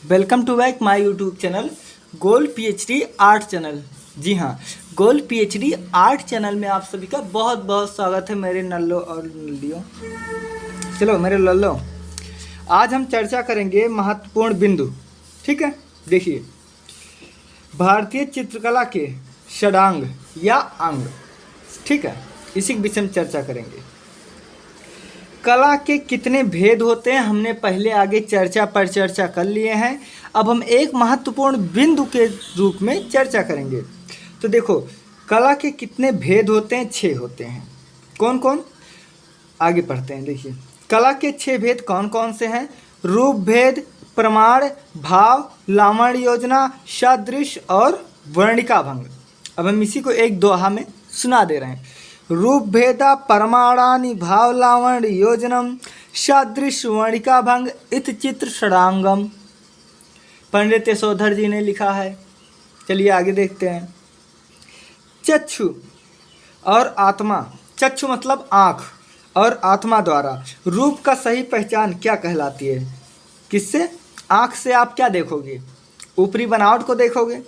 Welcome to back my YouTube channel gold PhD art channel. जी हाँ, gold PhD art channel में आप सभी का बहुत बहुत स्वागत है मेरे नल्लो और नल्लियों। चलो मेरे लल्लो, आज हम चर्चा करेंगे महत्वपूर्ण बिंदु। ठीक है, देखिए भारतीय चित्रकला के षडांग या अंग। ठीक है, इसी के विषय में चर्चा करेंगे। कला के कितने भेद होते हैं हमने पहले आगे चर्चा पर चर्चा कर लिए हैं। अब हम एक महत्वपूर्ण बिंदु के रूप में चर्चा करेंगे। तो देखो, कला के कितने भेद होते हैं? 6 होते हैं। कौन कौन? आगे पढ़ते हैं। देखिए, कला के 6 भेद कौन कौन से हैं? रूप भेद, प्रमाण, भाव, लावण्य योजना, सादृश्य और वर्णिका भंग। अब हम इसी को एक दोहा में सुना दे रहे हैं। रूप भेदा परमाणानि भाव लावण्य योजनम सादृश्य वर्णिका भंग इत चित्र षडांगम। पंडित यशोधर जी ने लिखा है। चलिए आगे देखते हैं। चक्षु और आत्मा, चक्षु मतलब आँख, और आत्मा द्वारा रूप का सही पहचान क्या कहलाती है? किससे? आँख से आप क्या देखोगे? ऊपरी बनावट को देखोगे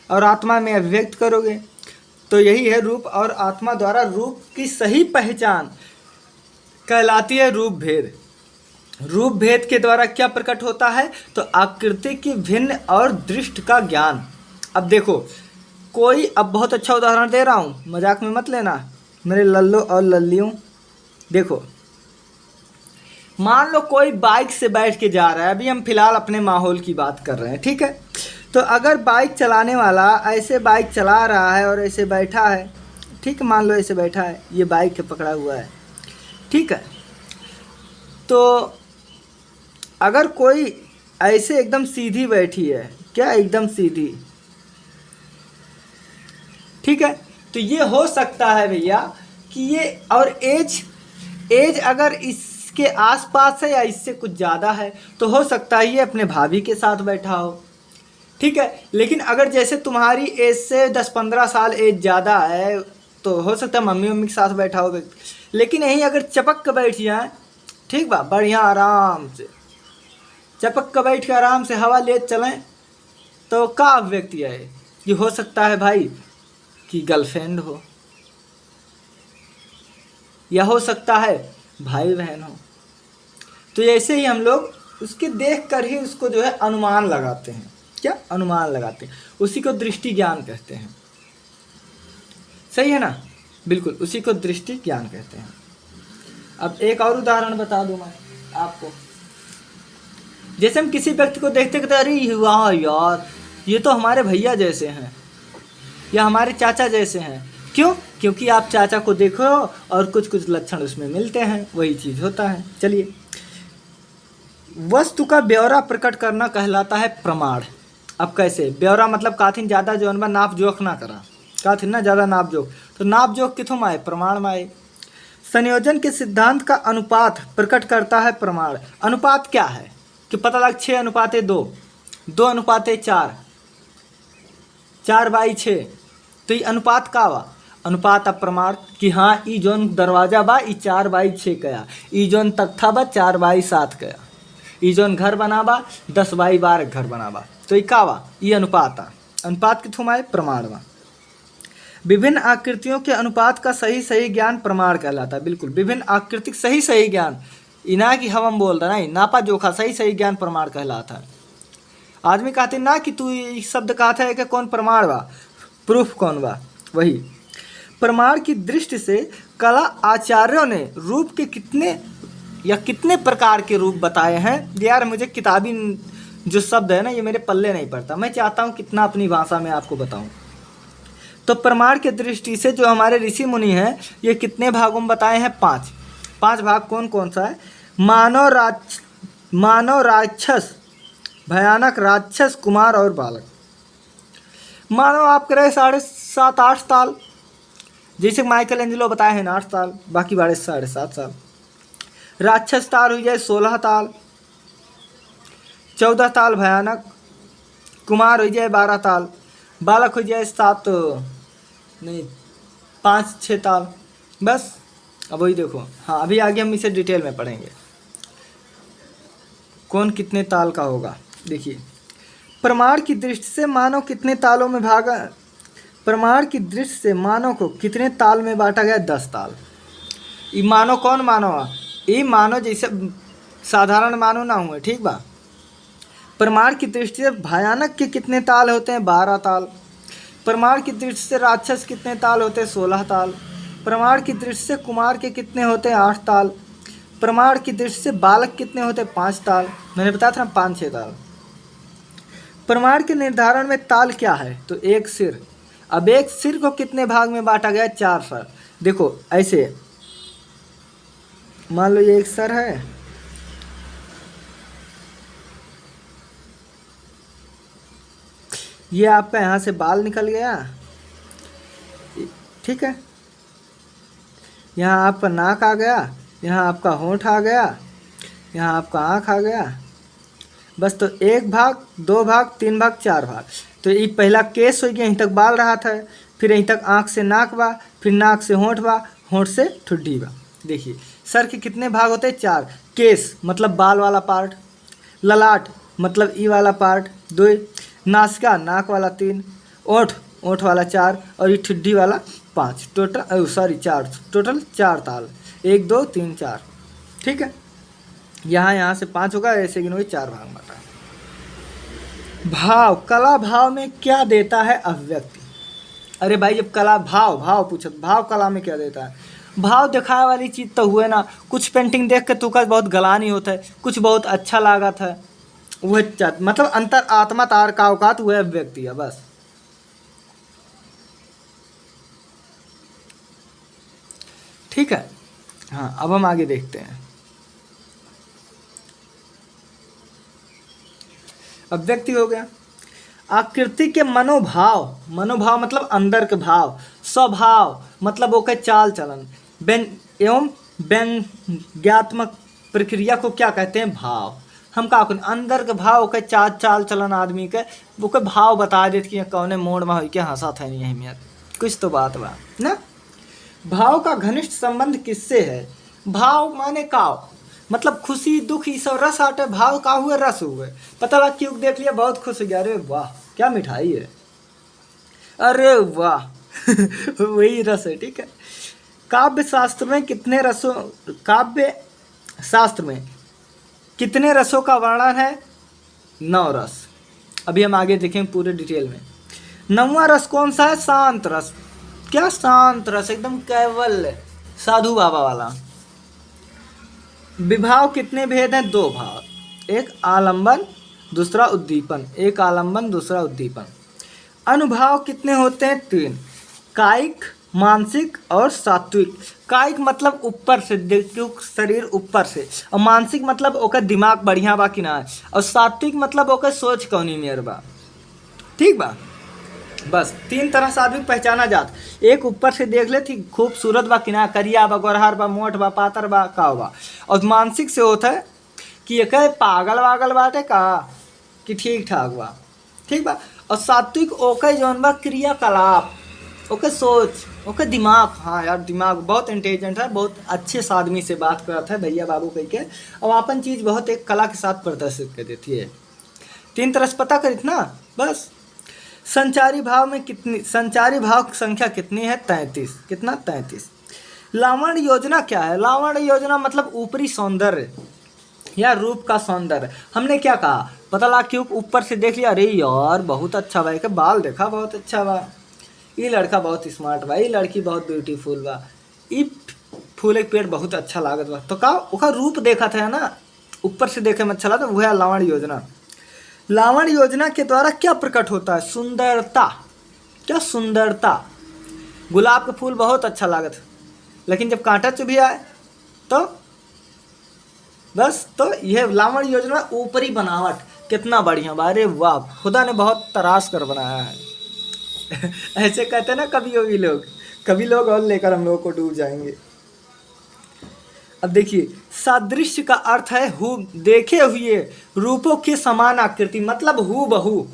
और आत्मा में अभिव्यक्त करोगे। तो यही है, रूप और आत्मा द्वारा रूप की सही पहचान कहलाती है रूप भेद। रूप भेद के द्वारा क्या प्रकट होता है? तो आकृति की भिन्न और दृष्टि का ज्ञान। अब देखो, कोई, अब बहुत अच्छा उदाहरण दे रहा हूँ, मजाक में मत लेना मेरे लल्लो और लल्लियों। देखो, मान लो कोई बाइक से बैठ के जा रहा है। अभी हम फिलहाल अपने माहौल की बात कर रहे हैं। ठीक है, तो अगर बाइक चलाने वाला ऐसे बाइक चला रहा है और ऐसे बैठा है, ठीक है, मान लो ऐसे बैठा है, ये बाइक पकड़ा हुआ है, ठीक है, तो अगर कोई ऐसे एकदम सीधी बैठी है, क्या एकदम सीधी, ठीक है, तो ये हो सकता है भैया कि ये, और एज अगर इसके आसपास है या इससे कुछ ज़्यादा है, तो हो सकता है ये अपने भाभी के साथ बैठा हो। ठीक है, लेकिन अगर जैसे तुम्हारी एज से 10-15 साल एज ज़्यादा है, तो हो सकता है मम्मी के साथ बैठा हो व्यक्ति। लेकिन यहीं अगर चपक कर बैठ जाए, ठीक बा, बढ़िया आराम से चपक कर बैठ के आराम से हवा ले चलें, तो क्या व्यक्ति है ये? हो सकता है भाई कि गर्लफ्रेंड हो, या हो सकता है भाई बहन हो। तो ऐसे ही हम लोग उसके देख कर ही उसको जो है अनुमान लगाते हैं। क्या अनुमान लगाते हैं? उसी को दृष्टि ज्ञान कहते हैं। सही है ना? बिल्कुल, उसी को दृष्टि ज्ञान कहते हैं। अब एक और उदाहरण बता दूं मैं आपको। जैसे हम किसी व्यक्ति को देखते कहते, अरे वाह यार, ये तो हमारे भैया जैसे हैं या हमारे चाचा जैसे हैं। क्यों? क्योंकि आप चाचा को देखो और कुछ कुछ लक्षण उसमें मिलते हैं, वही चीज़ होता है। चलिए, वस्तु का ब्यौरा प्रकट करना कहलाता है प्रमाण। अब कैसे? ब्यौरा मतलब काथिन ज़्यादा जो अनबा नाप जोख ना करा, काथिन ना ज़्यादा नाप जोख, तो नाप जोख किथों माए? प्रमाण माए। संयोजन के सिद्धांत का अनुपात प्रकट करता है प्रमाण। अनुपात क्या है? कि पता लग 6:2, 2:4, 4/6, तो ये अनुपात का वा? अनुपात अब प्रमाण कि हाँ, ई जोन दरवाजा बा ई 4/6 कया, ई जोन तख्ता बा 4/7 कया, ई जोन घर बनाबा 10/12 घर बनाबा, तो ये का बा? ये अनुपात आ। अनुपात किथों माए? प्रमाण बा। विभिन्न आकृतियों के अनुपात का सही सही ज्ञान प्रमाण कहलाता है। बिल्कुल, विभिन्न आकृतिक सही सही ज्ञान, इना की हम बोल रहे नहीं, नापा जोखा सही सही ज्ञान प्रमाण कहलाता है। आदमी कहते ना कि तू ये शब्द कहता है कि कौन प्रमाण बा, प्रूफ कौन बा? वही प्रमाण की दृष्टि से कला आचार्यों ने रूप के कितने प्रकार के रूप बताए हैं। यार मुझे किताबी जो शब्द है ना, ये मेरे पल्ले नहीं पड़ता। मैं चाहता हूँ कितना अपनी भाषा में आपको बताऊं। तो प्रमाण के दृष्टि से जो हमारे ऋषि मुनि हैं, ये कितने भागों में बताए हैं? 5 भाग। कौन कौन सा है? मानव, राक्षस, भयानक, राक्षस, कुमार और बालक। मानव आप करे 7.5-8 साल, जैसे माइकल एंजेलो बताए हैं 8 साल, बाकी बारे 7.5 साल। राक्षस ताल हो जाए 16 ताल, 14 ताल भयानक, कुमार हो जाए 12 ताल, बालक हो जाए 5-6 ताल, बस। अब वही देखो, हाँ अभी आगे हम इसे डिटेल में पढ़ेंगे कौन कितने ताल का होगा। देखिए, प्रमाण की दृष्टि से मानव कितने तालों में भागा, प्रमाण की दृष्टि से मानव को कितने ताल में बांटा गया? 10 ताल। ये मानव कौन मानव? ये मानव जैसे साधारण मानव ना हुए, ठीक बा। प्रमाण की दृष्टि से भयानक के कितने ताल होते हैं? 12 ताल। प्रमाण की दृष्टि से राक्षस कितने ताल होते हैं? 16 ताल। प्रमाण की दृष्टि से कुमार के कितने होते हैं? 8 ताल। प्रमाण की दृष्टि से बालक कितने होते हैं? 5 ताल। मैंने बताया था ना 5-6 ताल। प्रमाण के निर्धारण में ताल क्या है? तो एक सिर। अब एक सिर को कितने भाग में बांटा गया? 4 सर। देखो ऐसे मान लो ये एक सर है, ये आपका यहाँ से बाल निकल गया, ठीक है, यहाँ आपका नाक आ गया, यहाँ आपका होंठ आ गया, यहाँ आपका आँख आ गया, बस। तो 1 भाग, 2 भाग, 3 भाग, 4 भाग। तो ये पहला केस हो गया, यहीं तक बाल रहा था, फिर यहीं तक आँख से नाक बा, फिर नाक से होंठ बा, होंठ से ठुड्डी बा। देखिए सर के कितने भाग होते हैं? 4। केस मतलब बाल वाला पार्ट, ललाट मतलब ई वाला पार्ट 2, नासिका नाक वाला 3, ओठ ओठ वाला 4 और ये ठुड्डी वाला 5। टोटल 4, टोटल 4 ताल। 1 2 3 4, ठीक है। यहाँ से 5 होगा, ऐसे गिनोगे 4 भाग बता। भाव, कला भाव में क्या देता है अभिव्यक्ति? अरे भाई जब कला भाव पूछो, भाव कला में क्या देता है? भाव दिखाए वाली चीज़ तो हुए ना। कुछ पेंटिंग देख के तुका बहुत गलानी होता है, कुछ बहुत अच्छा लागत है, वह मतलब अंतर आत्मा तार का औकात वह अभिव्यक्ति है, बस। ठीक है, हाँ अब हम आगे देखते हैं। अभिव्यक्ति हो गया। आकृति के मनोभाव, मनोभाव मतलब अंदर के भाव, स्वभाव मतलब ओके चाल चलन, एवं व्यंग्यात्मक प्रक्रिया को क्या कहते हैं? भाव। हम का अंदर के भाव के चाल चलन आदमी के वो के भाव बता देते कि कौने मोड़ में हो के हंसा था नहीं है, कुछ तो बात बा ना। भाव का घनिष्ठ संबंध किससे है? भाव माने काव मतलब खुशी दुख ये सब रस आटे, भाव का हुए? रस हुए। पता लगा क्यों देख लिया बहुत खुश हो गया, अरे वाह क्या मिठाई है, अरे वाह वही रस है, ठीक है। काव्य शास्त्र में कितने रसों, काव्य शास्त्र में कितने रसों का वर्णन है? 9 रस। अभी हम आगे देखेंगे पूरे डिटेल में। 9वां रस कौन सा है? शांत रस। क्या शांत रस? एकदम केवल साधु बाबा वाला। विभाव कितने भेद हैं? 2 भाव, एक आलंबन दूसरा उद्दीपन, एक आलंबन दूसरा उद्दीपन। अनुभाव कितने होते हैं? 3, कायिक मानसिक और सात्विक। कायिक मतलब ऊपर से देखो शरीर ऊपर से, और मानसिक मतलब ओकर दिमाग बढ़िया बा कि ना, और सात्विक मतलब ओकर सोच कौनी नियर बा, ठीक बा। बस 3 तरह से आदमी पहचाना जात। एक ऊपर से देख ले थी खूबसूरत बा कि ना, करिया बा, गोरहार बा, मोट बा, पातर बा, का बा। और मानसिक से होता है कि एक पागल वागल बाटे का कि ठीक ठाक बा, ठीक बा। और सात्विक ओके जौन बा क्रियाकलाप, ओके सोच, ओके दिमाग, हाँ यार दिमाग बहुत इंटेलिजेंट है, बहुत अच्छे से आदमी से बात करता है भैया बाबू कह के, और अपन चीज़ बहुत एक कला के साथ प्रदर्शित कर देती है। 3 तरह से पता करित ना, बस। संचारी भाव में कितनी, संचारी भाव संख्या कितनी है? 33। कितना? 33। लावण्य योजना क्या है? लावण्य योजना मतलब ऊपरी सौंदर्य या रूप का सौंदर्य। हमने क्या कहा? पता लगा क्यों ऊपर से देख लिया, अरे यार बहुत अच्छा बा, का बाल देखा बहुत अच्छा बा, ये लड़का बहुत स्मार्ट बा, ये लड़की बहुत ब्यूटीफुल बा, ये फूल एक पेड़ बहुत अच्छा लागत बा, तो का उसका रूप देखा था ना, ऊपर से देखे में अच्छा लगा, वह है लावण्य योजना। लावण्य योजना के द्वारा क्या प्रकट होता है? सुंदरता। क्या? सुंदरता। गुलाब का फूल बहुत अच्छा लागत है, लेकिन जब कांटा चुभी आए तो बस, तो यह लावण्य योजना ऊपरी बनावट कितना बढ़िया बा, अरे वाह खुदा ने बहुत तराश कर बनाया है ऐसे कहते ना कभी लोग और लेकर हम लोगों को डूब जाएंगे। अब देखिए सादृश्य का अर्थ है हु देखे हुए रूपों के समान आकृति, मतलब हु बहू।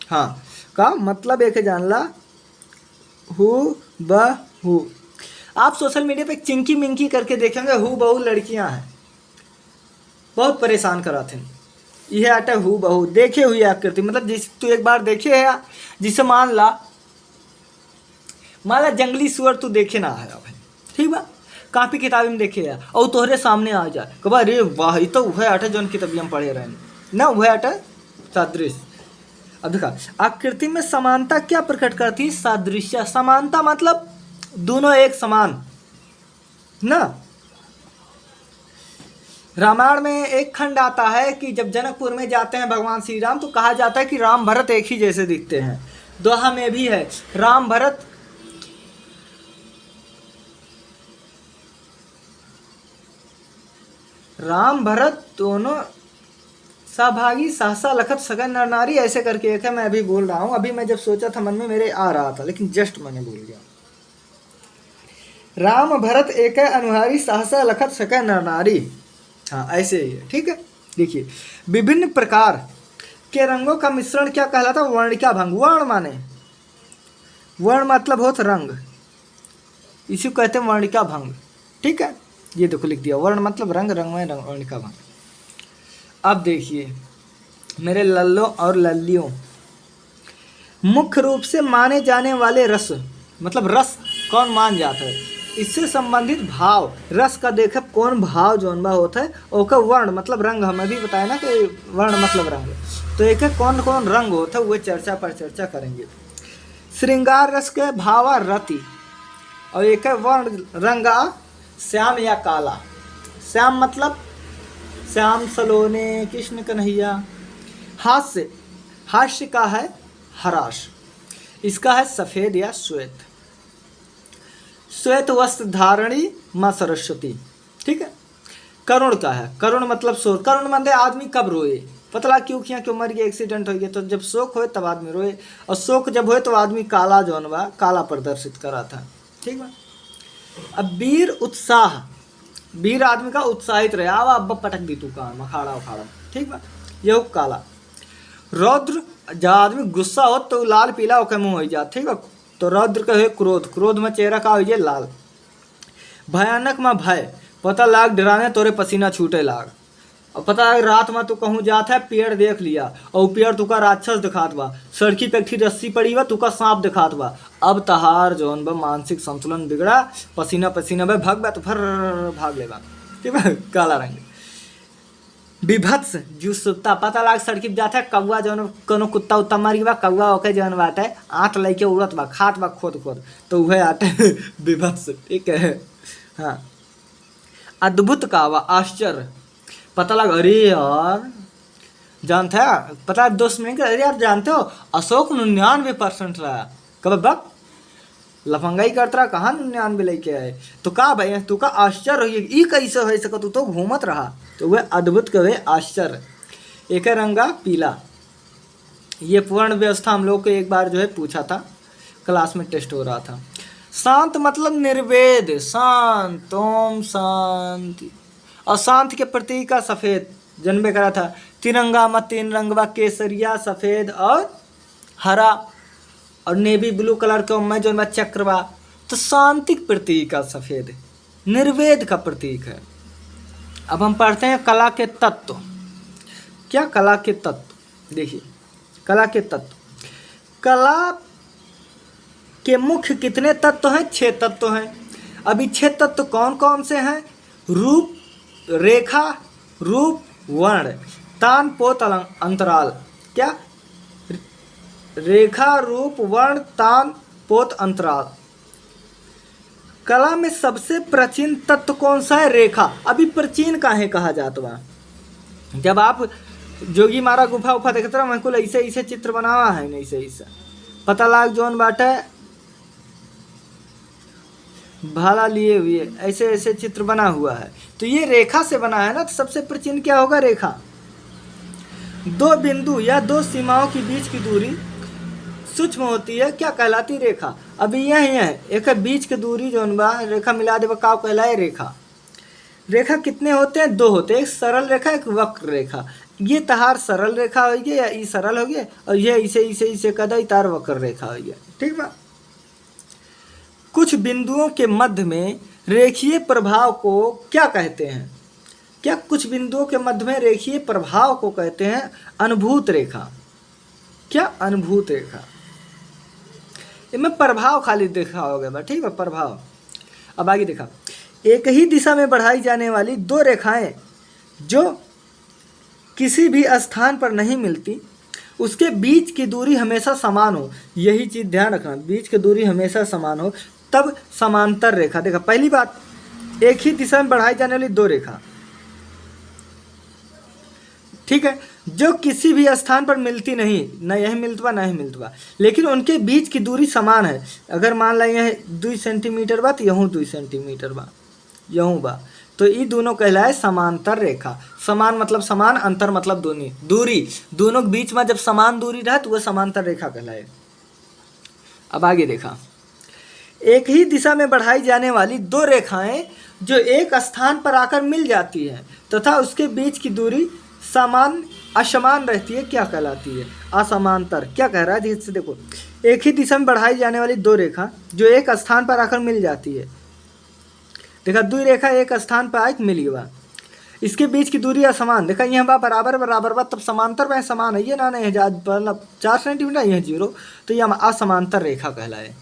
हाँ का मतलब एक जान ला, हु बहू। आप सोशल मीडिया पे चिंकी मिंकी करके देखेंगे हु बहू लड़कियां हैं, बहुत परेशान कराते हैं। यह अटे हु बहु देखे हुई आकृति, मतलब जिस तू एक बार देखे है, जिसे मान ला जंगली सुअर तू देखे ना है भाई, ठीक बा, कापी किताबी में देखे है और तोहरे सामने आ जाए कबा अरे वाह ये तो वह अटे जौन किताबिया में पढ़े रहे ना, वह अटे सादृश्य। अब देखा आकृति में समानता क्या प्रकट करती है? सादृश्य। समानता मतलब दोनों एक समान ना। रामायण में एक खंड आता है कि जब जनकपुर में जाते हैं भगवान श्री राम तो कहा जाता है कि राम भरत एक ही जैसे दिखते हैं। दोहा में भी है राम भरत दोनों सहभागी सहसा लखत सगन नर नारी, ऐसे करके एक है। मैं अभी बोल रहा हूँ, अभी मैं जब सोचा था मन में मेरे आ रहा था लेकिन जस्ट मैंने भूल गया। राम भरत एक है अनुहारी सहसा लखत सगन नर नारी, हाँ ऐसे ही है, ठीक है। देखिए विभिन्न प्रकार के रंगों का मिश्रण क्या कहलाता? वर्णिका भंग। वर्ण माने वर्ण मतलब होता रंग, इसी को कहते हैं वर्णिका भंग, ठीक है। ये देखो लिख दिया, वर्ण मतलब रंग, रंग में रंग, वर्णिका भंग। अब देखिए मेरे लल्लों और लल्लियों, मुख्य रूप से माने जाने वाले रस, मतलब रस कौन मान जाता है, इससे संबंधित भाव, रस का देखे कौन भाव जौन बा होता है, ओका वर्ण मतलब रंग, हमें भी बताया ना कि वर्ण मतलब रंग, तो एक है कौन कौन रंग होता है वो चर्चा पर चर्चा करेंगे। श्रृंगार रस के भावा रति, और एक है वर्ण रंगा श्याम या काला। श्याम मतलब श्याम सलोने कृष्ण कन्हैया। हास्य, हास्य का है हराश, इसका है सफेद या श्वेत। श्वेत वस्त्र धारणी माँ सरस्वती, ठीक है। करुण का है, करुण मतलब शोक। करुण मतलब आदमी कब रोए, पतला क्यों किया क्यों मर गया, एक्सीडेंट हो गया, तो जब शोक होए तब आदमी रोए, और शोक जब होए तो आदमी काला जौन बा काला प्रदर्शित करा था, ठीक बा। अब वीर उत्साह, वीर आदमी का उत्साहित रहे, आवा अब पटक दी तू का मखाड़ा उखाड़ा, ठीक बा, यह काला। रौद्र, जब आदमी गुस्सा हो तो लाल पीला होकर मुँह हो जाता, ठीक बा, तो रौद्र का है क्रोध, क्रोध में चेहरा का हो जाए लाल। भयानक में भय, पता लाग डराने तोरे पसीना छूटे लाग, और पता है रात में तू कहूँ जाता है पेड़ देख लिया और पेड़ तुका राक्षस दिखात बा, सड़की पे एक रस्सी पड़ी बा तुका सांप दिखात बा, अब तहार जौन बा मानसिक संतुलन बिगड़ा, पसीना पसीना बा भाग बा तो फर भाग लेगा, ठीक है, काला रंग। विभत्स, जो सुत्ता, पता लाग सड़की पे जाता है कौआ जौन कोनो कुत्ता उत्ता मार बा, कौआ ओके जौन बात है आँट लेके उड़त बा खात बा खोद खोद, तो वह आते विभत्स, ठीक है। हाँ अद्भुत का वा आश्चर्य, पता लगा अरे यार जानते हैं, पता दोस्त में अरे यार जानते हो अशोक 99% रहा, कब बक लफंगाई करता रहा, कहाँ 99 लेके आए, तो का भाई तू का आश्चर्य हो ई कैसे हो सका, तू तो घूमत रहा, तो वह अद्भुत कहे आश्चर्य। एक रंगा पीला, ये पूर्ण व्यवस्था हम लोग को एक बार जो है पूछा था, क्लास में टेस्ट हो रहा था। शांत मतलब निर्वेद, शांत, ओम शांति, और शांत के प्रतीक का सफ़ेद जन्मे करा था। तिरंगा में 3 रंग बा, केसरिया, सफ़ेद और हरा, और नेवी ब्लू कलर का में जो चक्र बा, तो शांति के प्रतीक का सफ़ेद निर्वेद का प्रतीक है। अब हम पढ़ते हैं कला के तत्व। क्या कला के तत्व? देखिए कला के तत्व, कला के मुख्य कितने तत्व हैं? 6 तत्व हैं। अभी 6 तत्व कौन कौन से हैं? रूप, रेखा, रूप, वर्ण, तान, पोत, अंतराल। क्या? रेखा, रूप, वर्ण, तान, पोत, अंतराल। कला में सबसे प्राचीन तत्व कौन सा है? रेखा। अभी प्राचीन काहे कहा जाता बा? जब आप जोगी मारा गुफा उफा देखते रहो, बिल्कुल ऐसे ऐसे चित्र बनावा है, नहीं ऐसे ऐसे पता लाग जोन बाटे भाला लिए हुए ऐसे ऐसे चित्र बना हुआ है, तो ये रेखा से बना है ना। तो सबसे प्राचीन क्या होगा? रेखा। 2 बिंदु या 2 सीमाओं के बीच की दूरी सूक्ष्म होती है, क्या कहलाती? रेखा। अभी यही है, एक बीच की दूरी जोन बा रेखा मिला दे का कहलाए रेखा। रेखा कितने होते हैं? 2 होते हैं, एक सरल रेखा, एक वक्र रेखा। ये तहार सरल रेखा हो गया या ये सरल हो गया, और ये इसे इसे इसे कदा तार वक्र रेखा हो गया, ठीक बा। कुछ बिंदुओं के मध्य में रेखीय प्रभाव को क्या कहते हैं? क्या कुछ बिंदुओं के मध्य में रेखीय प्रभाव को कहते हैं अनुभूत रेखा। क्या अनुभूत रेखा, इनमें प्रभाव खाली देखा होगा, ठीक है, प्रभाव। अब आगे देखा, एक ही दिशा में बढ़ाई जाने वाली दो रेखाएं जो किसी भी स्थान पर नहीं मिलती, उसके बीच की दूरी हमेशा समान हो। यही चीज ध्यान रखना, बीच की दूरी हमेशा समान हो, तब समांतर रेखा। देखा पहली बात, एक ही दिशा में बढ़ाई जाने वाली दो रेखा, ठीक है, जो किसी भी स्थान पर मिलती नहीं, न यही मिलतवा न ही मिलतवा, लेकिन उनके बीच की दूरी समान है। अगर मान ला यह 2 सेंटीमीटर बा तो यहूँ 2 सेंटीमीटर बा, यहूँ बा, तो ये दोनों कहलाए समांतर रेखा। समान मतलब समान, अंतर मतलब दूरी, दोनों के बीच में जब समान दूरी रहा तो वह समांतर रेखा कहलाए। अब आगे देखा, एक ही दिशा में बढ़ाई जाने वाली दो रेखाएं जो एक स्थान पर आकर मिल जाती हैं तथा उसके बीच की दूरी समान असमान रहती है, क्या कहलाती है? असमांतर। क्या कह रहा है जिससे देखो, एक ही दिशा में बढ़ाई जाने वाली दो रेखा जो एक स्थान पर आकर मिल जाती है। देखा, दो रेखा एक स्थान पर आके मिली बा, इसके बीच की दूरी असमान। देखा यहाँ बा बराबर बराबर बा, तब समांतर में समान है, ये ना नहीं मतलब 4 सेंटीमीटर, यह 0, तो यह असमांतर रेखा कहलाए।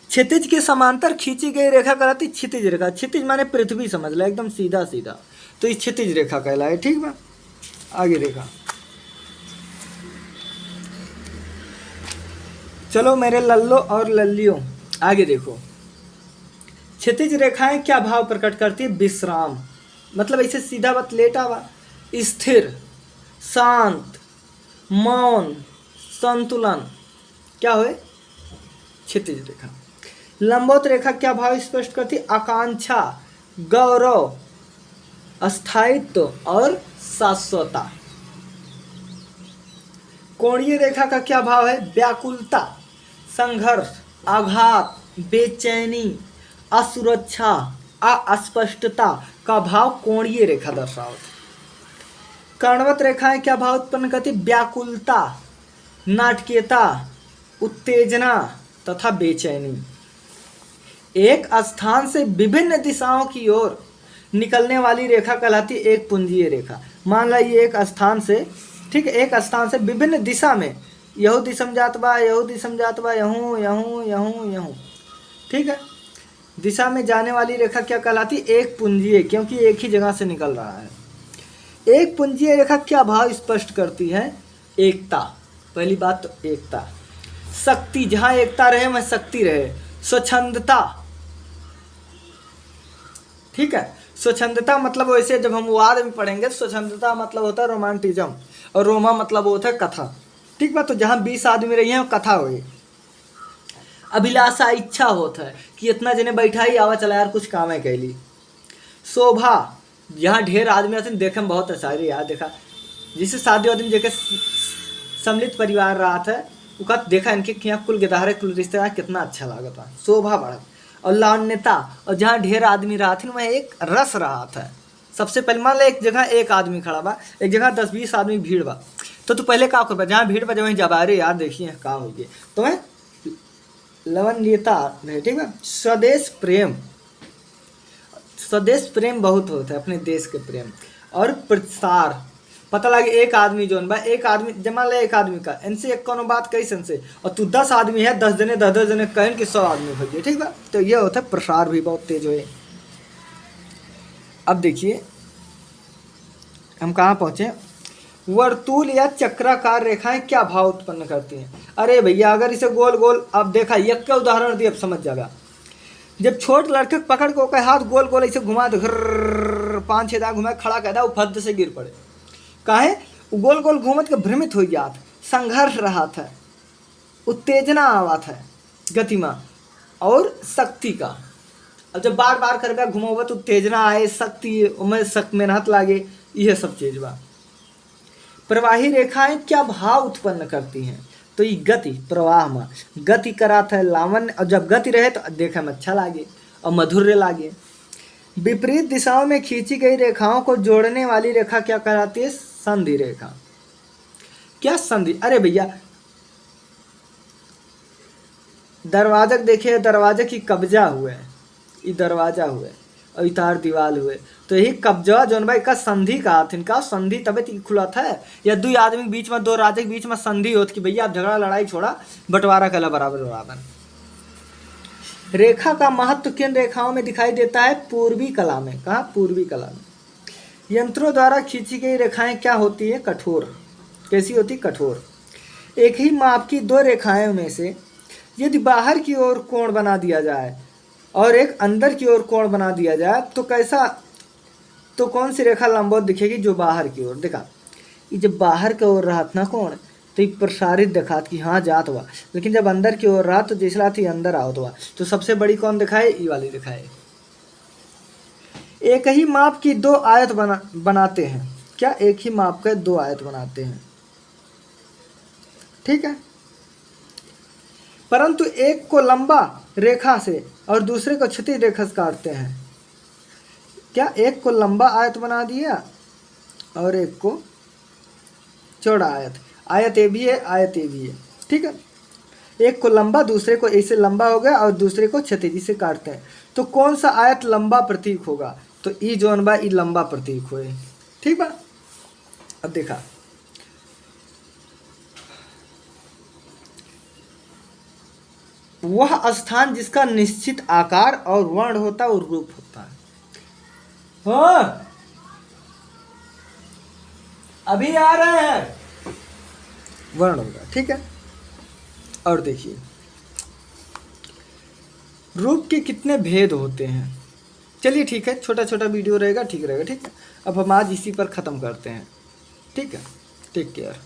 क्षितिज के समांतर खींची गई रेखा कहलाती क्षितिज रेखा। क्षितिज माने पृथ्वी समझ लो, एकदम सीधा सीधा, तो ये क्षितिज रेखा कहलाए, ठीक बा। आगे देखा, चलो मेरे लल्लो और लल्लियों, आगे देखो, क्षितिज रेखाएं क्या भाव प्रकट करती है? विश्राम, मतलब ऐसे सीधा बात लेटा बा, स्थिर, शांत, मौन, संतुलन, क्या हुए? क्षितिज रेखा। लंबवत रेखा क्या भाव स्पष्ट करती है? आकांक्षा, गौरव, स्थायित्व और शाश्वतता। कोणीय रेखा का क्या भाव है? व्याकुलता, संघर्ष, आघात, बेचैनी, असुरक्षा, अस्पष्टता का भाव कोणीय रेखा दर्शावती। कर्णवत रेखाएं क्या भाव उत्पन्न करती? व्याकुलता, नाटकीयता, उत्तेजना तथा बेचैनी। एक स्थान से विभिन्न दिशाओं की ओर निकलने वाली रेखा कहलाती एक पुंजीय रेखा। मान ला ये एक स्थान से, ठीक है, एक स्थान से विभिन्न दिशा में, यहू दिशा में जात बा, यहू दिशा में जात बा, यहूँ यहूँ यहूँ यहूँ, ठीक है, दिशा में जाने वाली रेखा क्या कहलाती? एक पुंजीय, क्योंकि एक ही जगह से निकल रहा है। एक पुंजीय रेखा क्या भाव स्पष्ट करती है? एकता, पहली बात तो एकता, शक्ति, जहाँ एकता रहे वहाँ शक्ति रहे, स्वच्छंदता, ठीक है, स्वच्छंदता मतलब वैसे जब हम वाद में पढ़ेंगे, स्वच्छंदता मतलब होता है रोमांटिज्म, और रोमा मतलब होता है कथा, ठीक बा। तो जहाँ 20 आदमी रही हैं कथा हुई। अभिलाषा, इच्छा होता है कि इतना जने बैठा ही आवा चला यार, कुछ काम है कैली। शोभा, जहाँ ढेर आदमी आते हैं देखे में बहुत अच्छा है यार, देखा जिसे शादी आदमी देखे सम्मिलित परिवार रहा था, वो देखा इनके यहाँ कुल गिदारे कुल रिश्तेदार कितना अच्छा लागता, शोभा बढ़त। और लावण्यता, और जहाँ ढेर आदमी रहा थे वहाँ एक रस रहा था। सबसे पहले मान लो एक जगह एक आदमी खड़ा बा, एक जगह 10-20 आदमी भीड़ बा, तो तू पहले का करबा? जहाँ भीड़ बा जब जब अरे यार देखिए का हो गए, तो मैं लवण्यता है, ठीक है। स्वदेश प्रेम, स्वदेश प्रेम बहुत होता है, अपने देश के प्रेम। और प्रसार, पता लगे एक आदमी जोन बा, एक आदमी जमा ले, एक आदमी का इनसे एक कोनो बात कही से, और तू 10 आदमी है, 10 जने 10 जने कहन कि 100 आदमी हो गए, ठीक बा। तो ये होता है प्रसार भी बहुत तेज हुए। अब देखिए हम कहाँ पहुँचे, वर्तुल या चक्राकार रेखाएं क्या भाव उत्पन्न करती हैं? अरे भैया अगर इसे गोल गोल, अब देखा एक का उदाहरण दिए, अब समझ जाएगा। जब छोट लड़के पकड़ को हाथ गोल गोल ऐसे घुमा दो, 5-6 दाग घुमा खड़ा कर दा, वो फद से गिर पड़े। काहे? गोल गोल घूमत के भ्रमित हो जात, संघर्ष रहा था, उत्तेजना आवा था गतिमा और शक्ति का। अब जब बार बार करके घुमाओ तो उत्तेजना आए, शक्ति उमें सख्त मेहनत लागे, यह सब चीज बा। प्रवाही रेखाएं क्या भाव उत्पन्न करती हैं? तो ये गति, प्रवाह में गति कराता है, लावण्य, और जब गति रहे तो देखने में अच्छा लागे और मधुर्य लागे। विपरीत दिशाओं में खींची गई रेखाओं को जोड़ने वाली रेखा क्या कहलाती है? संधि रेखा। क्या संधि? अरे भैया दरवाजा देखिए, दरवाजे की कब्जा हुए, ये दरवाजा हुए, और इतार दीवाल हुए। तो यही कब्जा जौन भाई का संधि कहा था, इनका संधि तबे तक खुला था या दो आदमी के बीच में, दो राजे के बीच में संधि होती कि भैया आप झगड़ा लड़ाई छोड़ा, बंटवारा कला बराबर बराबर। रेखा का महत्व किन रेखाओं में दिखाई देता है? पूर्वी कला में। कहा? पूर्वी कला में। यंत्रों द्वारा खींची गई रेखाएं क्या होती है? कठोर। कैसी होती? कठोर। एक ही माप की दो रेखाएं में से यदि बाहर की ओर कोण बना दिया जाए और एक अंदर की ओर कोण बना दिया जाए तो कैसा, तो कौन सी रेखा लंबवत दिखेगी? जो बाहर की ओर। देखा, ये जब बाहर की ओर रहा ना कोण तो ये प्रसारित दिखात कि हाँ जात हुआ, लेकिन जब अंदर की ओर रहा तो जैसा थी अंदर आवत हुआ। तो सबसे बड़ी कौन दिखाए? ये वाली दिखाए। एक ही माप की दो आयत बनाते हैं। क्या? एक ही माप के दो आयत बनाते हैं, ठीक है, परंतु एक को लंबा रेखा से और दूसरे को क्षैतिज रेखा से काटते हैं। क्या? एक को लंबा आयत बना दिया और एक को चौड़ा आयत। आयत ए भी है, आयत ए भी है, ठीक है। एक को लंबा, दूसरे को ऐसे लंबा हो गया और दूसरे को क्षैतिज से काटते हैं। तो कौन सा आयत लंबा प्रतीक होगा? तो ई जोन बा ई लंबा प्रतीक होए, ठीक बा। अब देखा, वह स्थान जिसका निश्चित आकार और वर्ण होता है और रूप होता है। हाँ, अभी आ रहे हैं, वर्ण होगा, ठीक है। और देखिए, रूप के कितने भेद होते हैं? चलिए ठीक है, छोटा छोटा वीडियो रहेगा, ठीक रहेगा, ठीक है। अब हम आज इसी पर ख़त्म करते हैं, ठीक है। Take care.